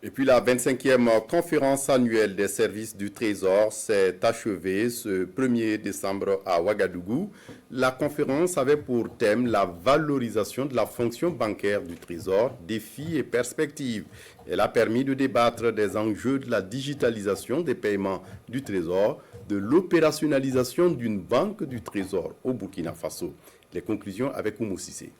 Et puis la 25e conférence annuelle des services du Trésor s'est achevée ce 1er décembre à Ouagadougou. La conférence avait pour thème la valorisation de la fonction bancaire du Trésor, défis et perspectives. Elle a permis de débattre des enjeux de la digitalisation des paiements du Trésor, de l'opérationnalisation d'une banque du Trésor au Burkina Faso. Les conclusions avec Oumou Cissé.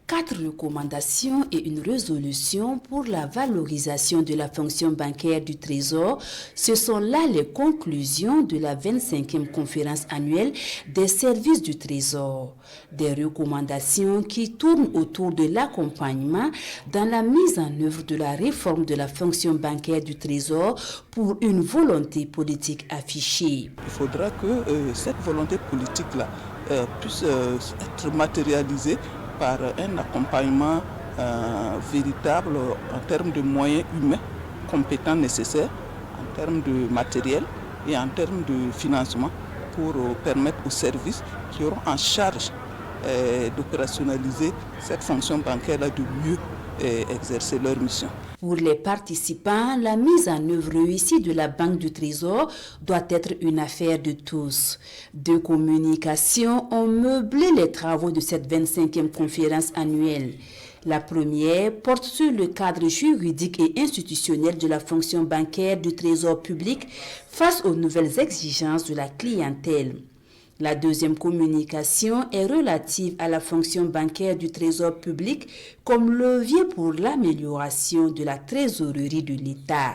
4 recommandations et une résolution pour la valorisation de la fonction bancaire du Trésor. Ce sont là les conclusions de la 25e conférence annuelle des services du Trésor. Des recommandations qui tournent autour de l'accompagnement dans la mise en œuvre de la réforme de la fonction bancaire du Trésor pour une volonté politique affichée. Il faudra que cette volonté politique-là puisse être matérialisée par un accompagnement véritable en termes de moyens humains compétents nécessaires, en termes de matériel et en termes de financement pour permettre aux services qui auront en charge d'opérationnaliser cette fonction bancaire-là de mieux exercer leur mission. Pour les participants, la mise en œuvre réussie de la Banque du Trésor doit être une affaire de tous. 2 communications ont meublé les travaux de cette 25e conférence annuelle. La première porte sur le cadre juridique et institutionnel de la fonction bancaire du Trésor public face aux nouvelles exigences de la clientèle. La deuxième communication est relative à la fonction bancaire du Trésor public comme levier pour l'amélioration de la trésorerie de l'État.